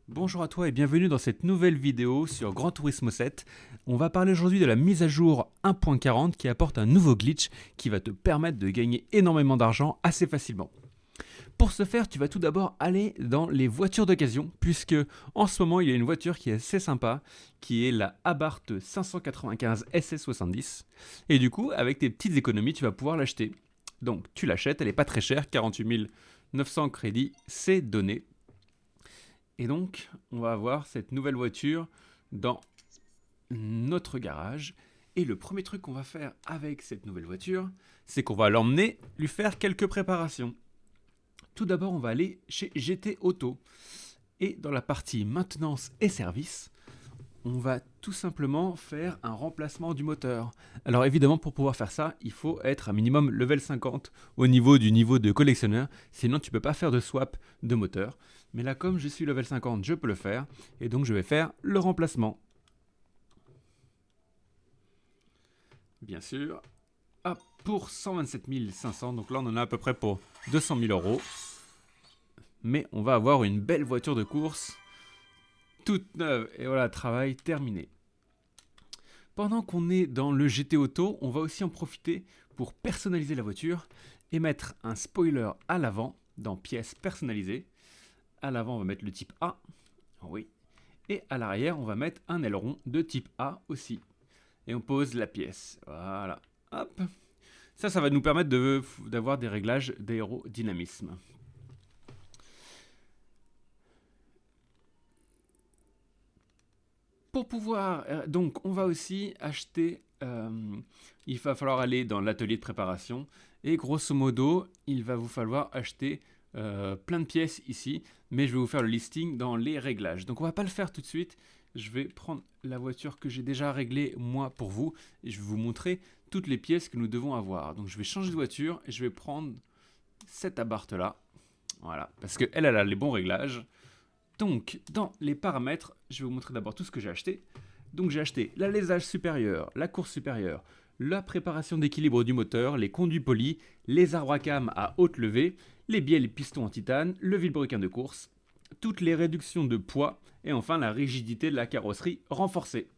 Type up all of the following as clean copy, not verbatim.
Bonjour à toi et bienvenue dans cette nouvelle vidéo sur Gran Turismo 7. On va parler aujourd'hui de la mise à jour 1.40 qui apporte un nouveau glitch qui va te permettre de gagner énormément d'argent assez facilement. Pour ce faire, tu vas tout d'abord aller dans les voitures d'occasion, puisque en ce moment il y a une voiture qui est assez sympa, qui est la Abarth 595 SS70. Et du coup, avec tes petites économies, tu vas pouvoir l'acheter. Donc tu l'achètes, elle n'est pas très chère, 48 900 crédits, c'est donné. Et donc, on va avoir cette nouvelle voiture dans notre garage. Et le premier truc qu'on va faire avec cette nouvelle voiture, c'est qu'on va l'emmener, lui faire quelques préparations. Tout d'abord, on va aller chez GT Auto. Et dans la partie maintenance et service, on va tout simplement faire un remplacement du moteur. Alors évidemment, pour pouvoir faire ça, il faut être à minimum level 50 au niveau du niveau de collectionneur, sinon tu ne peux pas faire de swap de moteur. Mais là, comme je suis level 50, je peux le faire, et donc je vais faire le remplacement. Bien sûr, hop, pour 127 500, donc là on en a à peu près pour 200 000 euros. Mais on va avoir une belle voiture de course, toute neuve, et voilà, travail terminé. Pendant qu'on est dans le GT Auto, on va aussi en profiter pour personnaliser la voiture et mettre un spoiler à l'avant dans pièces personnalisées. À l'avant, on va mettre le type A, oui, et à l'arrière, on va mettre un aileron de type A aussi. Et on pose la pièce, voilà, hop. Ça va nous permettre d'avoir des réglages d'aérodynamisme. Pour pouvoir, donc on va aussi acheter, il va falloir aller dans l'atelier de préparation et grosso modo, il va vous falloir acheter plein de pièces ici, mais je vais vous faire le listing dans les réglages. Donc on va pas le faire tout de suite, je vais prendre la voiture que j'ai déjà réglée moi pour vous et je vais vous montrer toutes les pièces que nous devons avoir. Donc je vais changer de voiture et je vais prendre cette Abarth là, voilà, parce qu'elle a les bons réglages. Donc, dans les paramètres, je vais vous montrer d'abord tout ce que j'ai acheté. Donc, j'ai acheté l'alésage supérieur, la course supérieure, la préparation d'équilibre du moteur, les conduits polis, les arbres à cam à haute levée, les bielles et pistons en titane, le vilebrequin de course, toutes les réductions de poids et enfin la rigidité de la carrosserie renforcée.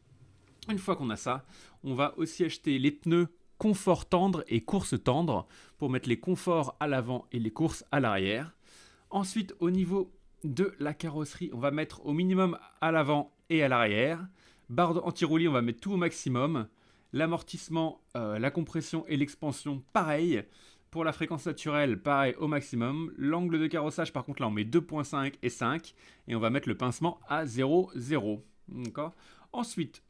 Une fois qu'on a ça, on va aussi acheter les pneus confort tendre et course tendre pour mettre les conforts à l'avant et les courses à l'arrière. Ensuite, au niveau de la carrosserie, on va mettre au minimum à l'avant et à l'arrière. Barre anti-roulis, on va mettre tout au maximum. L'amortissement, la compression et l'expansion, pareil. Pour la fréquence naturelle, pareil au maximum. L'angle de carrossage, par contre, là, on met 2.5 et 5. Et on va mettre le pincement à 0,0. D'accord. Ensuite,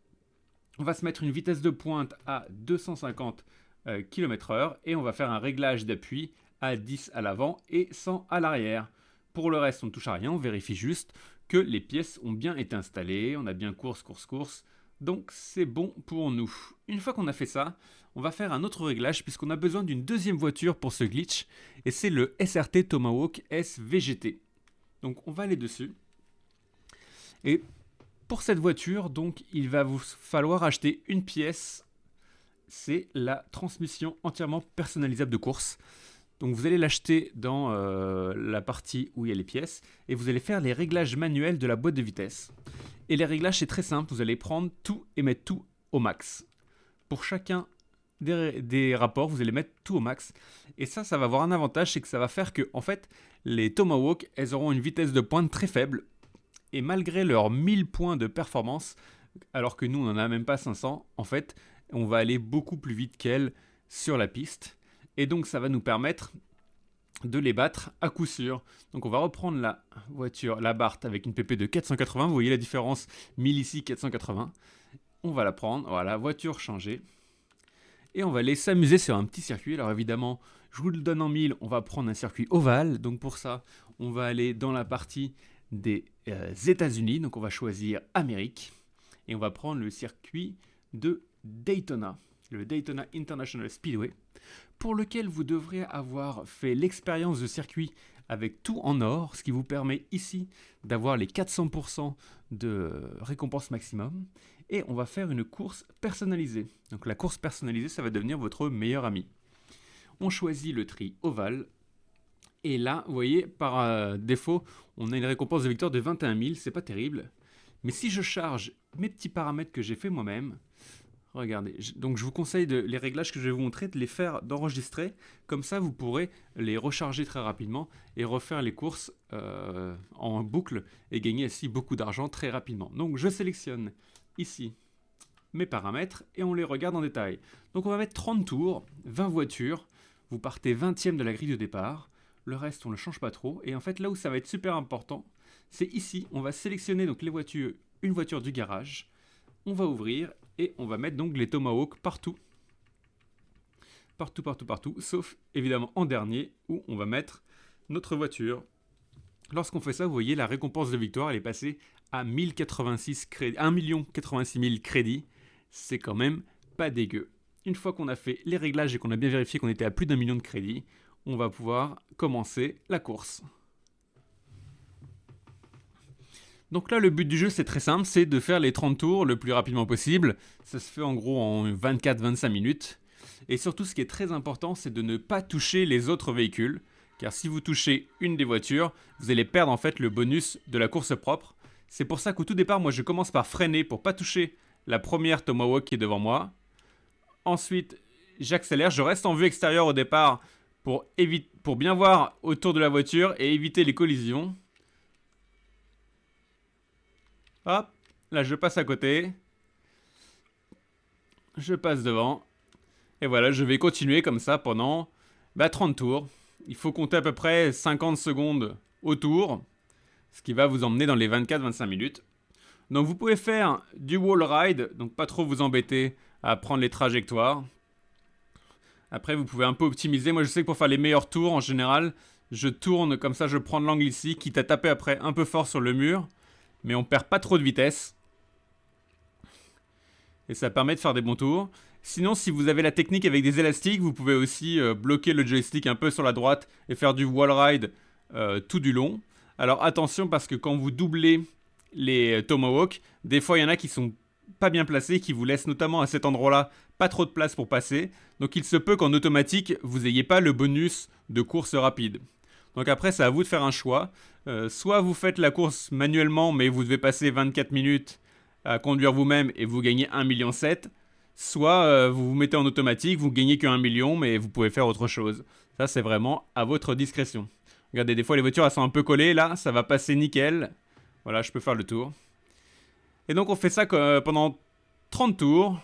on va se mettre une vitesse de pointe à 250 km/h. Et on va faire un réglage d'appui à 10 à l'avant et 100 à l'arrière. Pour le reste, on ne touche à rien, on vérifie juste que les pièces ont bien été installées, on a bien course. Donc c'est bon pour nous. Une fois qu'on a fait ça, on va faire un autre réglage puisqu'on a besoin d'une deuxième voiture pour ce glitch et c'est le SRT Tomahawk SVGT. Donc on va aller dessus. Et pour cette voiture, donc il va vous falloir acheter une pièce. C'est la transmission entièrement personnalisable de course. Donc vous allez l'acheter dans la partie où il y a les pièces et vous allez faire les réglages manuels de la boîte de vitesse. Et les réglages c'est très simple, vous allez prendre tout et mettre tout au max. Pour chacun des rapports, vous allez mettre tout au max. Et ça va avoir un avantage, c'est que ça va faire que en fait, les Tomahawk, elles auront une vitesse de pointe très faible. Et malgré leurs 1000 points de performance, alors que nous on n'en a même pas 500, en fait, on va aller beaucoup plus vite qu'elles sur la piste. Et donc ça va nous permettre de les battre à coup sûr. Donc on va reprendre la voiture, la Abarth avec une PP de 480. Vous voyez la différence, 1000 ici, 480. On va la prendre, voilà, voiture changée. Et on va aller s'amuser sur un petit circuit. Alors évidemment, je vous le donne en 1000, on va prendre un circuit ovale. Donc pour ça, on va aller dans la partie des États-Unis. Donc on va choisir Amérique. Et on va prendre le circuit de Daytona, le Daytona International Speedway, pour lequel vous devrez avoir fait l'expérience de circuit avec tout en or, ce qui vous permet ici d'avoir les 400% de récompense maximum. Et on va faire une course personnalisée. Donc la course personnalisée, ça va devenir votre meilleur ami. On choisit le tri ovale. Et là, vous voyez, par défaut, on a une récompense de victoire de 21 000, c'est pas terrible. Mais si je charge mes petits paramètres que j'ai fait moi-même, regardez, donc je vous conseille les réglages que je vais vous montrer, de les faire, d'enregistrer. Comme ça, vous pourrez les recharger très rapidement et refaire les courses en boucle et gagner ainsi beaucoup d'argent très rapidement. Donc je sélectionne ici mes paramètres et on les regarde en détail. Donc on va mettre 30 tours, 20 voitures, vous partez 20e de la grille de départ, le reste on ne le change pas trop, et en fait là où ça va être super important, c'est ici, on va sélectionner donc les voitures, une voiture du garage, on va ouvrir et on va mettre donc les Tomahawk partout. Partout, sauf évidemment en dernier où on va mettre notre voiture. Lorsqu'on fait ça, vous voyez, la récompense de victoire, elle est passée à 1086 crédits, 1 086 000 crédits. C'est quand même pas dégueu. Une fois qu'on a fait les réglages et qu'on a bien vérifié qu'on était à plus d'1 million de crédits, on va pouvoir commencer la course. Donc là, le but du jeu, c'est très simple, c'est de faire les 30 tours le plus rapidement possible. Ça se fait en gros en 24-25 minutes. Et surtout, ce qui est très important, c'est de ne pas toucher les autres véhicules. Car si vous touchez une des voitures, vous allez perdre en fait le bonus de la course propre. C'est pour ça qu'au tout départ, moi je commence par freiner pour pas toucher la première Tomahawk qui est devant moi. Ensuite, j'accélère, je reste en vue extérieure au départ pour bien voir autour de la voiture et éviter les collisions. Hop, là je passe à côté. Je passe devant. Et voilà, je vais continuer comme ça pendant 30 tours. Il faut compter à peu près 50 secondes au tour, ce qui va vous emmener dans les 24-25 minutes. Donc vous pouvez faire du wall ride, donc pas trop vous embêter à prendre les trajectoires. Après vous pouvez un peu optimiser. Moi je sais que pour faire les meilleurs tours en général, je tourne comme ça, je prends l'angle ici, quitte à taper après un peu fort sur le mur. Mais on perd pas trop de vitesse. Et ça permet de faire des bons tours. Sinon, si vous avez la technique avec des élastiques, vous pouvez aussi bloquer le joystick un peu sur la droite et faire du wall ride tout du long. Alors attention parce que quand vous doublez les Tomahawk, des fois il y en a qui sont pas bien placés, qui vous laissent notamment à cet endroit-là pas trop de place pour passer. Donc il se peut qu'en automatique, vous n'ayez pas le bonus de course rapide. Donc après, c'est à vous de faire un choix. Soit vous faites la course manuellement, mais vous devez passer 24 minutes à conduire vous-même et vous gagnez 1,7 million. Soit vous vous mettez en automatique, vous gagnez que 1 million, mais vous pouvez faire autre chose. Ça, c'est vraiment à votre discrétion. Regardez, des fois, les voitures, elles sont un peu collées. Là, ça va passer nickel. Voilà, je peux faire le tour. Et donc, on fait ça pendant 30 tours.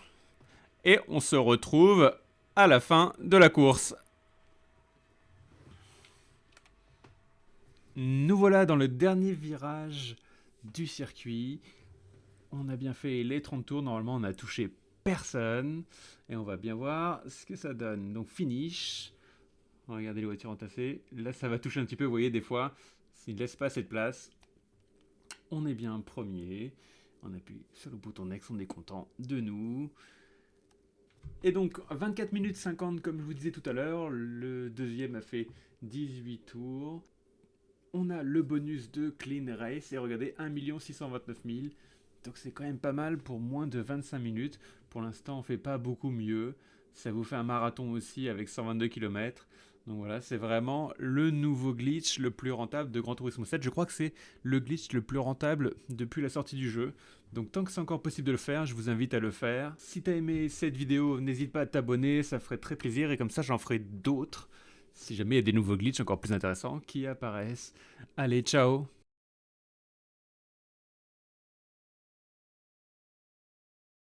Et on se retrouve à la fin de la course. Nous voilà dans le dernier virage du circuit. On a bien fait les 30 tours. Normalement, on n'a touché personne. Et on va bien voir ce que ça donne. Donc, finish. Regardez les voitures entassées. Là, ça va toucher un petit peu. Vous voyez, des fois, s'il ne laisse pas cette place, on est bien premier. On appuie sur le bouton next. On est content de nous. Et donc, 24 minutes 50, comme je vous disais tout à l'heure. Le deuxième a fait 18 tours. On a le bonus de Clean Race et regardez 1 629 000. Donc c'est quand même pas mal pour moins de 25 minutes. Pour l'instant, on fait pas beaucoup mieux. Ça vous fait un marathon aussi avec 122 km. Donc voilà, c'est vraiment le nouveau glitch le plus rentable de Gran Turismo 7. Je crois que c'est le glitch le plus rentable depuis la sortie du jeu. Donc tant que c'est encore possible de le faire, je vous invite à le faire. Si t'as aimé cette vidéo, n'hésite pas à t'abonner, ça ferait très plaisir. Et comme ça, j'en ferai d'autres. Si jamais il y a des nouveaux glitches encore plus intéressants qui apparaissent. Allez, ciao!